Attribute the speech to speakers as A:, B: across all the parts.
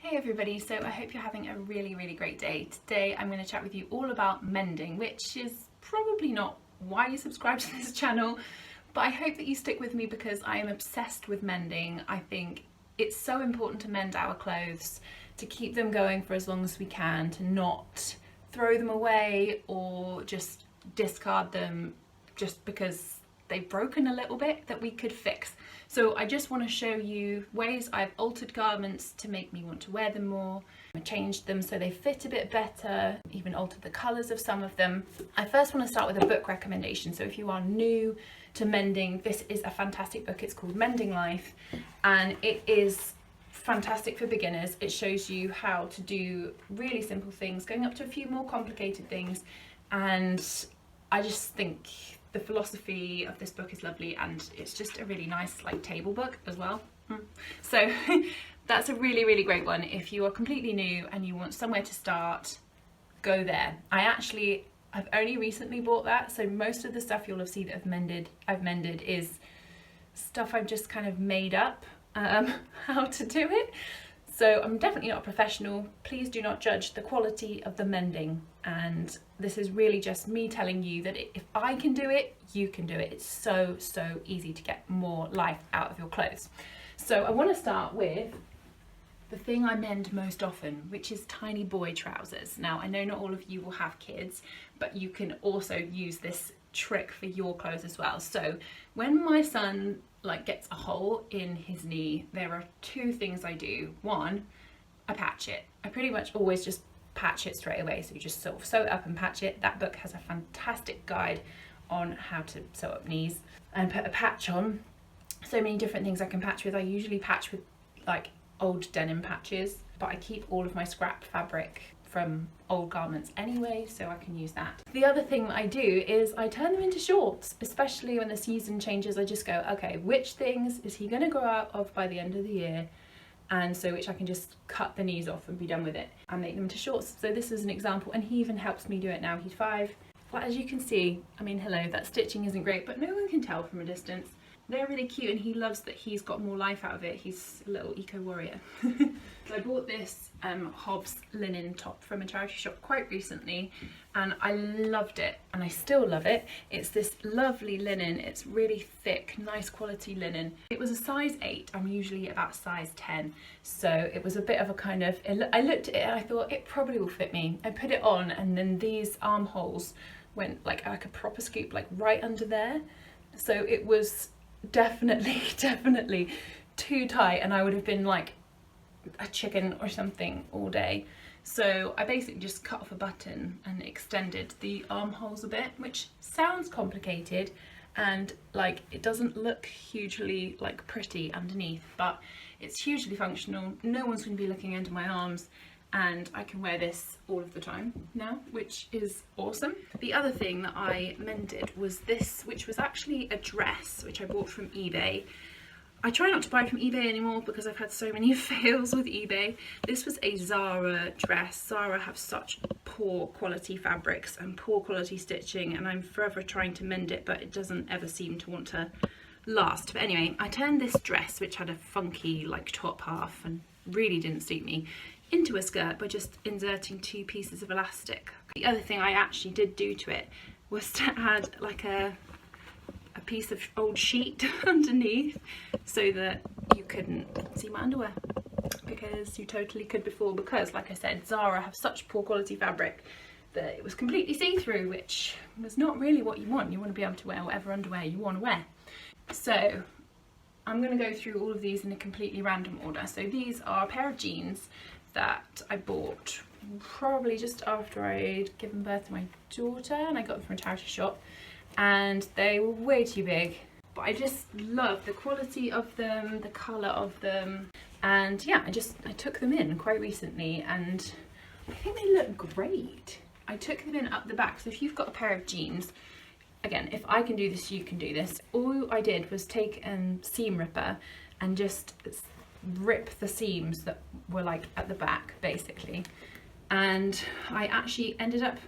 A: Hey everybody, so I hope you're having a really great day. Today I'm going to chat with you all about mending, which is probably not why you subscribe to this channel, but I hope that you stick with me because I am obsessed with mending. I think it's so important to mend our clothes, to keep them going for as long as we can, to not throw them away or just discard them just because they've broken a little bit that we could fix. So I just want to show you ways I've altered garments to make me want to wear them more. I changed them so they fit a bit better, even altered the colours of some of them. I first want to start with a book recommendation. So if you are new to mending, this is a fantastic book. It's called Mending Life and it is fantastic for beginners. It shows you how to do really simple things, going up to a few more complicated things, and I just think the philosophy of this book is lovely, and it's just a really nice like table book as well. So that's a really great one. If you are completely new and you want somewhere to start, go there. I've only recently bought that, so most of the stuff you'll have seen that I've mended is stuff I've just kind of made up how to do it. So I'm definitely not a professional. Please do not judge the quality of the mending. And this is really just me telling you that if I can do it, you can do it. It's so easy to get more life out of your clothes. So I want to start with the thing I mend most often, which is tiny boy trousers. Now, I know not all of you will have kids, but you can also use this trick for your clothes as well. So when my son gets a hole in his knee, there are two things I do. One, I patch it. I pretty much always just patch it straight away. So you just sort of sew it up and patch it. That book has a fantastic guide on how to sew up knees and put a patch on. So many different things I can patch with. I usually patch with like old denim patches, but I keep all of my scrap fabric from old garments anyway, so I can use that. The other thing that I do is I turn them into shorts, especially when the season changes. I just go, okay, which things is he going to grow out of by the end of the year, and so which I can just cut the knees off and be done with it and make them into shorts. So this is an example, and he even helps me do it now. He's 5. But as you can see, I mean, hello, that stitching isn't great, but no one can tell from a distance. They're really cute, and he loves that he's got more life out of it. He's a little eco warrior. So I bought this Hobbs linen top from a charity shop quite recently, and I loved it, and I still love it. It's this lovely linen. It's really thick, nice quality linen. It was a size 8. I'm usually about size 10, so it was a bit of a kind of, I looked at it and I thought it probably will fit me. I put it on, and then these armholes went like a proper scoop, like right under there. So it was definitely too tight, and I would have been like a chicken or something all day. So I basically just cut off a button and extended the armholes a bit, which sounds complicated and like it doesn't look hugely like pretty underneath, but it's hugely functional. No one's going to be looking under my arms, and I can wear this all of the time now, which is awesome. The other thing that I mended was this, which was actually a dress which I bought from eBay. I try not to buy from eBay anymore because I've had so many fails with eBay. This was a Zara dress. Zara have such poor quality fabrics and poor quality stitching, and I'm forever trying to mend it, but it doesn't ever seem to want to last. But anyway, I turned this dress, which had a funky like top half and really didn't suit me, into a skirt by just inserting 2 pieces of elastic. The other thing I actually did do to it was to add like a piece of old sheet underneath so that you couldn't see my underwear, because you totally could before, because like I said, Zara have such poor quality fabric that it was completely see-through, which was not really what you want. You want to be able to wear whatever underwear you want to wear. So I'm going to go through all of these in a completely random order. So these are a pair of jeans that I bought probably just after I'd given birth to my daughter, and I got them from a charity shop, and they were way too big, but I just love the quality of them, the colour of them, and yeah, I took them in quite recently and I think they look great. I took them in up the back, so if you've got a pair of jeans, again, if I can do this, you can do this. All I did was take a seam ripper and just rip the seams that were like at the back basically, and I actually ended up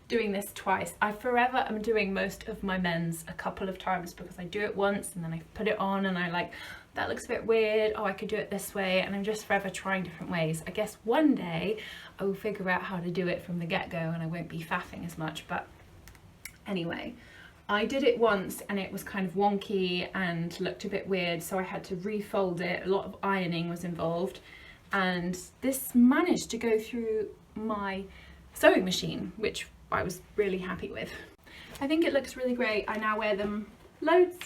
A: doing this twice. I forever am doing most of my men's a couple of times because I do it once and then I put it on and I like that looks a bit weird, oh I could do it this way, and I'm just forever trying different ways. I guess one day I will figure out how to do it from the get-go and I won't be faffing as much. But anyway, I did it once and it was kind of wonky and looked a bit weird, so I had to refold it. A lot of ironing was involved, and this managed to go through my sewing machine, which I was really happy with. I think it looks really great. I now wear them loads.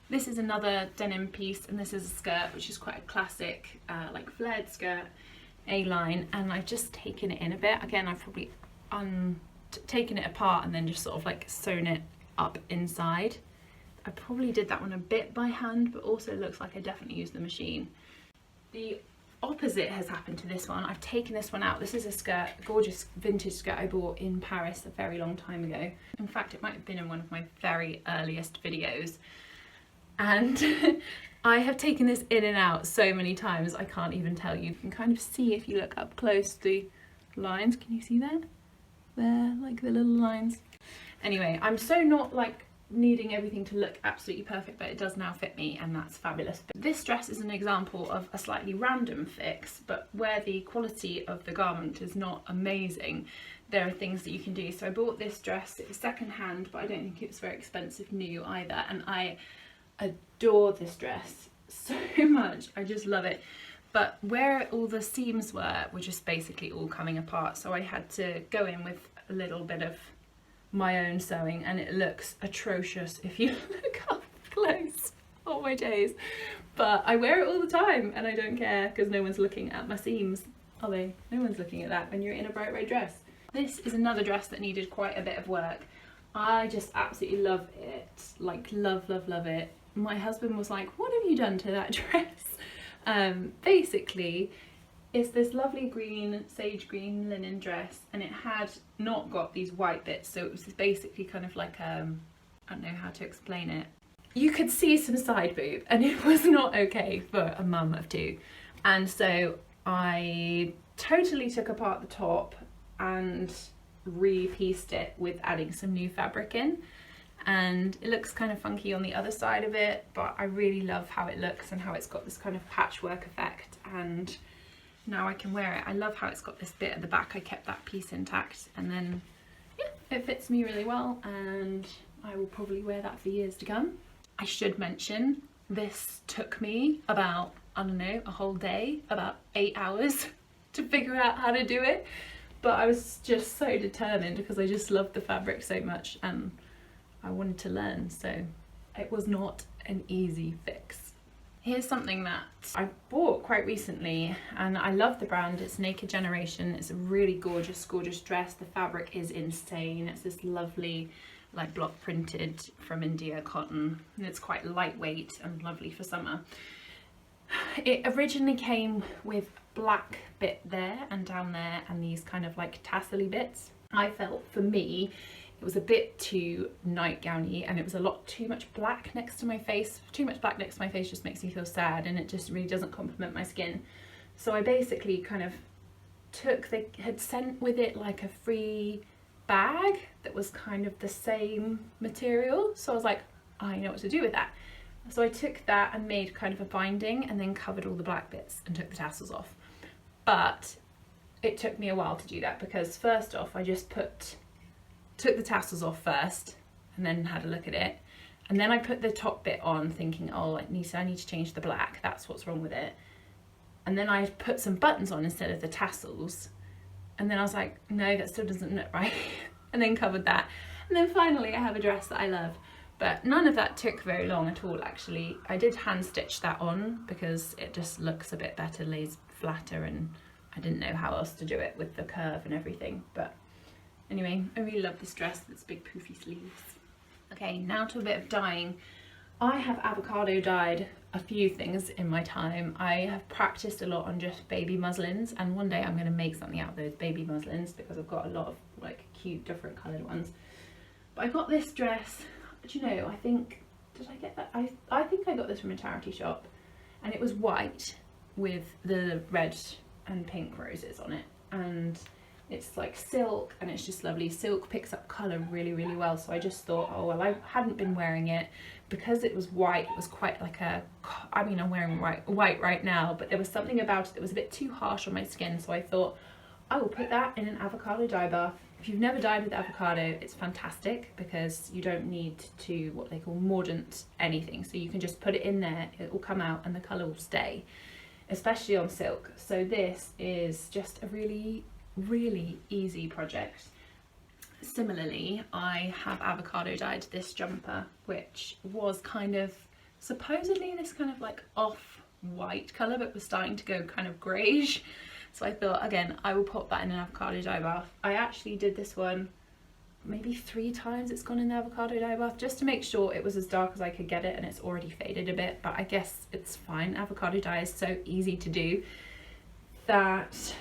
A: This is another denim piece, and this is a skirt, which is quite a classic like flared skirt, A-line, and I've just taken it in a bit. Again, I've probably taken it apart and then just sort of like sewn it up inside. I probably did that one a bit by hand, but also looks like I definitely used the machine. The opposite has happened to this one. I've taken this one out. This is a skirt, a gorgeous vintage skirt I bought in Paris a very long time ago. In fact, it might have been in one of my very earliest videos. And I have taken this in and out so many times I can't even tell you. You can kind of see if you look up close the lines. Can you see that? There, like the little lines. Anyway, I'm so not like needing everything to look absolutely perfect, but it does now fit me, and that's fabulous. But this dress is an example of a slightly random fix, but where the quality of the garment is not amazing, there are things that you can do. So I bought this dress, it was second hand, but I don't think it was very expensive new either, and I adore this dress so much. I just love it. But where all the seams were just basically all coming apart, so I had to go in with a little bit of my own sewing, and it looks atrocious if you look up close. Oh my days. But I wear it all the time and I don't care, because no one's looking at my seams, are they? No one's looking at that when you're in a bright red dress. This is another dress that needed quite a bit of work. I just absolutely love it, like love it. My husband was like, what have you done to that dress? Basically, it's this lovely green, sage green linen dress, and it had not got these white bits, so it was basically kind of like, I don't know how to explain it. You could see some side boob, and it was not okay for a mum of two. And so I totally took apart the top and re-pieced it with adding some new fabric in. And it looks kind of funky on the other side of it, but I really love how it looks and how it's got this kind of patchwork effect, and now I can wear it. I love how it's got this bit at the back. I kept that piece intact, and then yeah, it fits me really well, and I will probably wear that for years to come. I should mention, this took me about, I don't know, a whole day, about 8 hours to figure out how to do it, but I was just so determined because I just loved the fabric so much and I wanted to learn, so it was not an easy fix. Here's something that I bought quite recently, and I love the brand. It's Naked Generation. It's a really gorgeous dress. The fabric is insane. It's this lovely, like block printed from India cotton, and it's quite lightweight and lovely for summer. It originally came with black bit there and down there and these kind of like tassely bits. I felt for me it was a bit too nightgowny, and it was a lot too much black next to my face. Too much black next to my face just makes me feel sad, and it just really doesn't complement my skin. So I basically kind of they had sent with it like a free bag that was kind of the same material. So I was like, I know what to do with that. So I took that and made kind of a binding and then covered all the black bits and took the tassels off. But it took me a while to do that, because first off I just took the tassels off first and then had a look at it, and then I put the top bit on thinking, oh, I need to change the black, that's what's wrong with it. And then I put some buttons on instead of the tassels, and then I was like, no, that still doesn't look right. And then covered that, and then finally I have a dress that I love. But none of that took very long at all, actually. I did hand stitch that on because it just looks a bit better, lays flatter, and I didn't know how else to do it with the curve and everything. But anyway, I really love this dress with its big poofy sleeves. Okay, now to a bit of dyeing. I have avocado dyed a few things in my time. I have practiced a lot on just baby muslins, and one day I'm going to make something out of those baby muslins because I've got a lot of like cute different coloured ones. But I got this dress, do you know, I think, did I get that? I think I got this from a charity shop, and it was white with the red and pink roses on it, and It's like silk and it's just lovely. Silk picks up colour really, really well. So I just thought, oh, well, I hadn't been wearing it because it was white. It was quite like a, I mean, I'm wearing white right now, but there was something about it that was a bit too harsh on my skin. So I thought, I will put that in an avocado dye bath. If you've never dyed with avocado, it's fantastic because you don't need to, what they call, mordant anything. So you can just put it in there, it will come out and the colour will stay, especially on silk. So this is just a really, really easy project. Similarly, I have avocado dyed this jumper, which was kind of supposedly this kind of like off-white colour, but was starting to go kind of greyish. So I thought, again, I will pop that in an avocado dye bath. I actually did this one maybe 3 times it's gone in the avocado dye bath, just to make sure it was as dark as I could get it, and it's already faded a bit, but I guess it's fine. Avocado dye is so easy to do that,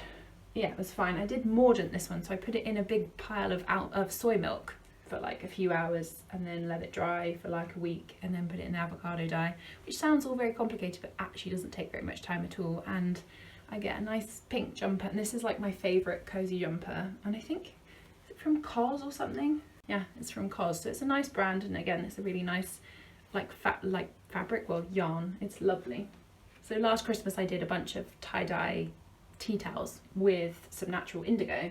A: yeah, it was fine. I did mordant this one, so I put it in a big pile of soy milk for like a few hours and then let it dry for like a week and then put it in avocado dye, which sounds all very complicated but actually doesn't take very much time at all. And I get a nice pink jumper, and this is like my favourite cozy jumper, and I think, is it from COS or something? Yeah, it's from COS, so it's a nice brand, and again, it's a really nice like fabric, well, yarn. It's lovely. So last Christmas I did a bunch of tie-dye tea towels with some natural indigo,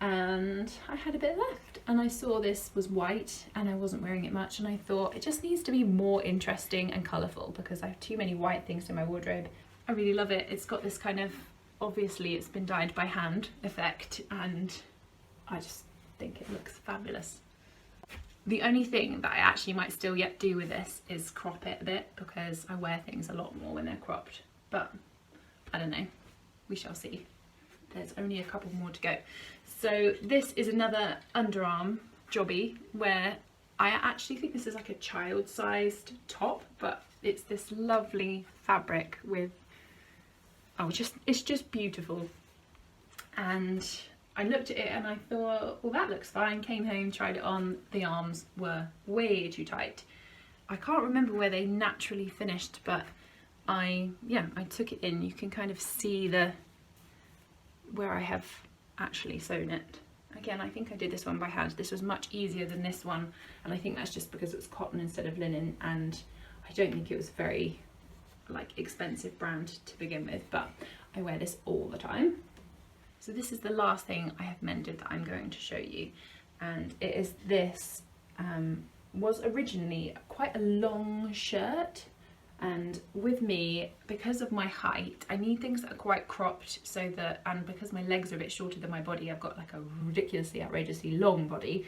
A: and I had a bit left, and I saw this was white and I wasn't wearing it much, and I thought it just needs to be more interesting and colourful because I have too many white things in my wardrobe. I really love it. It's got this kind of, obviously it's been dyed by hand effect, and I just think it looks fabulous. The only thing that I actually might still yet do with this is crop it a bit, because I wear things a lot more when they're cropped, but I don't know, we shall see. There's only a couple more to go. So this is another underarm jobby where I actually think this is like a child-sized top, but it's this lovely fabric with, oh, it's just beautiful. And I looked at it and I thought, well, that looks fine. Came home, tried it on. The arms were way too tight. I can't remember where they naturally finished, but I took it in. You can kind of see where I have actually sewn it. Again, I think I did this one by hand. This was much easier than this one, and I think that's just because it was cotton instead of linen, and I don't think it was very like expensive brand to begin with, but I wear this all the time. So this is the last thing I have mended that I'm going to show you, and it is this was originally quite a long shirt, and with me, because of my height, I need things that are quite cropped, so that, and because my legs are a bit shorter than my body, I've got like a ridiculously outrageously long body.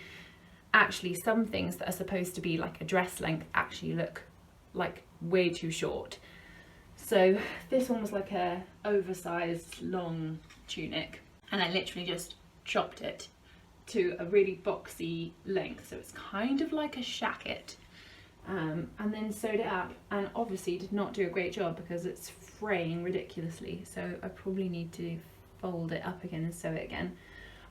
A: Actually, some things that are supposed to be like a dress length actually look like way too short. So this one was like a oversized long tunic, and I literally just chopped it to a really boxy length, so it's kind of like a shacket, and then sewed it up, and obviously did not do a great job because it's fraying ridiculously, so I probably need to fold it up again and sew it again.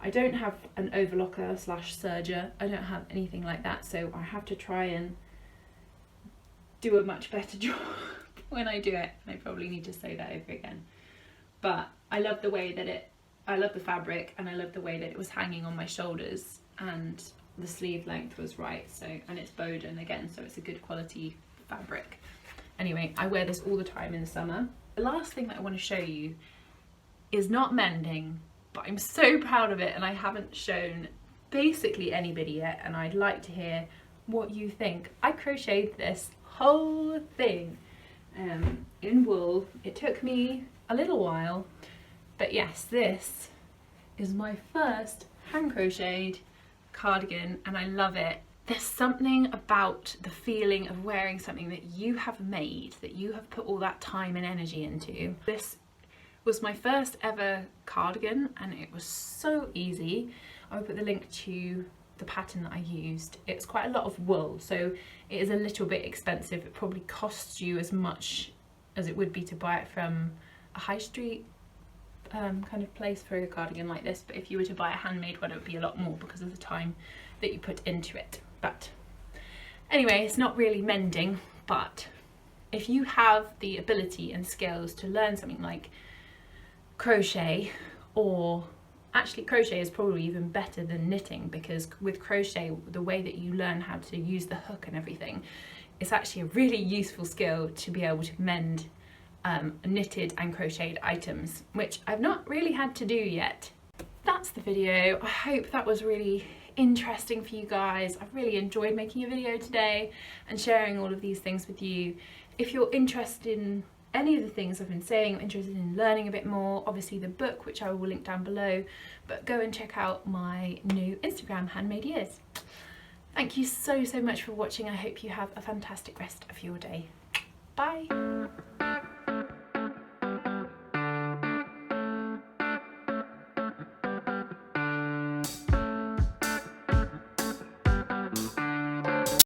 A: I don't have an overlocker slash serger, I don't have anything like that, so I have to try and do a much better job when I do it. I probably need to sew that over again. But I love the way that I love the fabric, and I love the way that it was hanging on my shoulders, and the sleeve length was right, so, and it's Bowden again, so it's a good quality fabric. Anyway, I wear this all the time in the summer. The last thing that I want to show you is not mending, but I'm so proud of it, and I haven't shown basically anybody yet, and I'd like to hear what you think. I crocheted this whole thing in wool. It took me a little while, but yes, this is my first hand crocheted cardigan, and I love it. There's something about the feeling of wearing something that you have made, that you have put all that time and energy into. This was my first ever cardigan, and it was so easy. I'll put the link to the pattern that I used. It's quite a lot of wool, so it is a little bit expensive. It probably costs you as much as it would be to buy it from a high street kind of place for a cardigan like this, but if you were to buy a handmade one, it would be a lot more because of the time that you put into it. But anyway, it's not really mending, but if you have the ability and skills to learn something like crochet or Actually, crochet is probably even better than knitting, because with crochet, the way that you learn how to use the hook and everything, it's actually a really useful skill to be able to mend knitted and crocheted items, which I've not really had to do yet. That's the video. I hope that was really interesting for you guys. I've really enjoyed making a video today and sharing all of these things with you. If you're interested in any of the things I've been saying, or interested in learning a bit more, obviously the book, which I will link down below, but go and check out my new Instagram, Handmade Years. Thank you so much for watching. I hope you have a fantastic rest of your day. Bye.